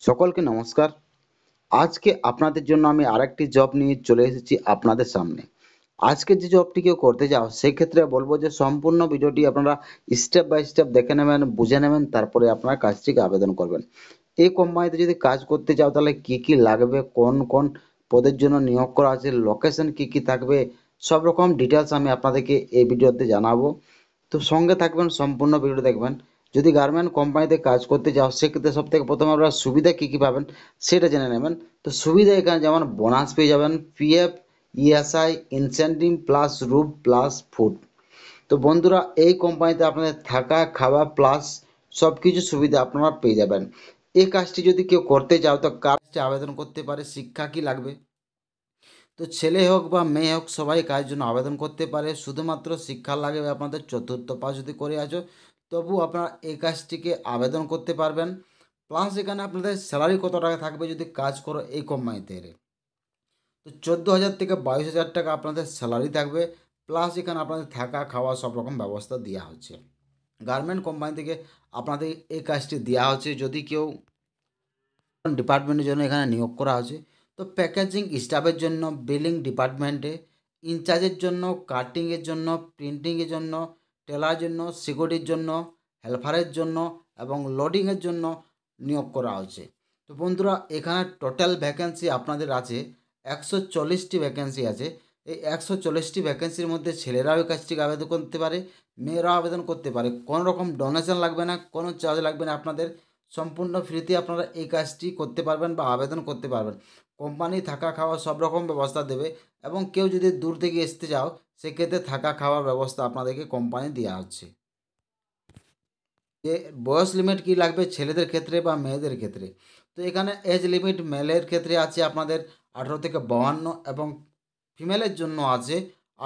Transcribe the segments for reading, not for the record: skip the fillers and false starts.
সকলকে নমস্কার। আজকে আপনাদের জন্য আমি আরেকটি জব নিয়ে চলে এসেছি আপনাদের সামনে। আজকে যে জবটি কেউ করতে যাও সেক্ষেত্রে বলবো যে সম্পূর্ণ ভিডিওটি আপনারা স্টেপ বাই স্টেপ দেখে নেবেন, বুঝে নেবেন, তারপরে আপনারা কাজটিকে আবেদন করবেন। এই কোম্পানিতে যদি কাজ করতে যাও তাহলে কি কি লাগবে, কোন কোন পদের জন্য নিয়োগ করা আছে, লোকেশন কি কি থাকবে, সব রকম ডিটেলস আমি আপনাদেরকে এই ভিডিওতে জানাবো। তো সঙ্গে থাকবেন, সম্পূর্ণ ভিডিও দেখবেন। যদি গার্মেন্ট কোম্পানিতে কাজ করতে যাও সেক্ষেত্রে সব থেকে প্রথমে আপনারা সুবিধা কী কী পাবেন সেটা জেনে নেবেন। তো সুবিধা এখানে যেমন বোনাস পেয়ে যাবেন, PF, ESI, incentive plus route plus food. তো বন্ধুরা, এই কোম্পানিতে আপনাদের থাকা খাওয়া প্লাস সব কিছু সুবিধা আপনারা পেয়ে যাবেন। এই কাজটি যদি কেউ করতে চাও তো কাজটি আবেদন করতে পারে। শিক্ষা কি লাগবে, তো ছেলে হোক বা মেয়ে হোক সবাই কাজের জন্য আবেদন করতে পারে। শুধুমাত্র শিক্ষা লাগবে আপনাদের চতুর্থ পাস যদি করে আছো তবু আপনারা এই কাজটিকে আবেদন করতে পারবেন। প্লাস এখানে আপনাদের স্যালারি কত টাকা থাকবে যদি কাজ করো এই কোম্পানিতে, তো 14,000 থেকে 22,000 টাকা আপনাদের স্যালারি থাকবে। প্লাস এখানে আপনাদের থাকা খাওয়া সব রকম ব্যবস্থা দেওয়া হচ্ছে। গার্মেন্ট কোম্পানি থেকে আপনাদের এই কাজটি দেওয়া হচ্ছে যদি কেউ ডিপার্টমেন্টের জন্য এখানে নিয়োগ করা আছে। তো প্যাকেজিং স্টাফের জন্য, বিলিং ডিপার্টমেন্টে ইনচার্জের জন্য, কাটিংয়ের জন্য, প্রিন্টিংয়ের জন্য, টেলারের জন্য, সিকিউরিটির জন্য, হেল্পারের জন্য এবং লোডিংয়ের জন্য নিয়োগ করা হচ্ছে। তো বন্ধুরা, এখানে টোটাল ভ্যাকেন্সি আপনাদের আছে 140টি ভ্যাকেন্সি আছে। এই 140টি ভ্যাকেন্সির মধ্যে ছেলেরাও এই কাজটিকে আবেদন করতে পারে, মেয়েরাও আবেদন করতে পারে। কোনো রকম ডোনেশন লাগবে না, কোনো চার্জ লাগবে না আপনাদের। সম্পূর্ণ ফ্রিতে আপনারা এই কাজটি করতে পারবেন বা আবেদন করতে পারবেন। কোম্পানি থাকা খাওয়া সব রকম ব্যবস্থা দেবে এবং কেউ যদি দূর থেকে আসতে যাও সেক্ষেত্রে থাকা খাওয়ার ব্যবস্থা আপনাদেরকে কোম্পানি দেওয়া হচ্ছে। যে বয়স লিমিট কি লাগবে ছেলেদের ক্ষেত্রে বা মেয়েদের ক্ষেত্রে, তো এখানে এজ লিমিট মেলের ক্ষেত্রে আছে আপনাদের 18 থেকে 52 এবং ফিমেলের জন্য আছে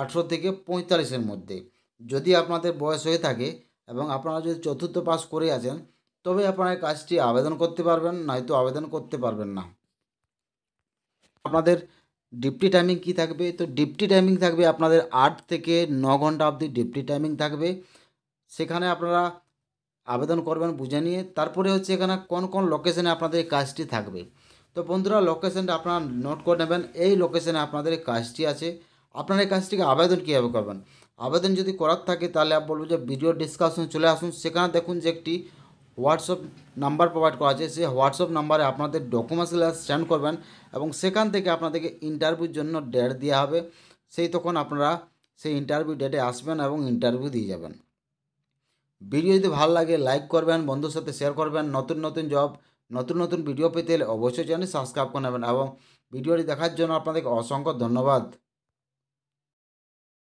18 থেকে 45-এর মধ্যে। যদি আপনাদের বয়স হয়ে থাকে এবং আপনারা যদি চতুর্থ পাস করে আছেন তবে আপনারা এই কাজটি আবেদন করতে পারবেন, নয়তো আবেদন করতে পারবেন না। আপনাদের ডিউটি টাইমিং কি থাকবে, তো ডিউটি টাইমিং থাকবে আপনাদের 8 থেকে 9 ঘন্টা অবধি ডিউটি টাইমিং থাকবে। সেখানে আপনারা আবেদন করবেন বুঝে নিয়ে। তারপরে হচ্ছে এখানে কোন কোন লোকেশনে আপনাদের এই কাজটি থাকবে। তো বন্ধুরা, লোকেশনটা আপনারা নোট করে নেবেন। এই লোকেশনে আপনাদের এই কাজটি আছে। আপনারা এই কাজটিকে আবেদন কীভাবে করবেন, আবেদন যদি করার থাকে তাহলে বলবো যে ভিডিও ডিসকাশন চলে আসুন। সেখানে দেখুন যে একটি হোয়াটসঅ্যাপ নাম্বার প্রোভাইড করা আছে। সেই হোয়াটসঅ্যাপ নাম্বারে আপনাদের ডকুমেন্টসগুলো সেন্ড করবেন এবং সেখান থেকে আপনাদেরকে ইন্টারভিউর জন্য ডেট দেওয়া হবে। সেই তখন আপনারা সেই ইন্টারভিউ ডেটে আসবেন এবং ইন্টারভিউ দিয়ে যাবেন। ভিডিও যদি ভালো লাগে লাইক করবেন, বন্ধুর সাথে শেয়ার করবেন। নতুন নতুন জব, নতুন নতুন ভিডিও পেতে হলে অবশ্যই চ্যানেল সাবস্ক্রাইব করে নেবেন এবং ভিডিওটি দেখার জন্য আপনাদেরকে অসংখ্য ধন্যবাদ।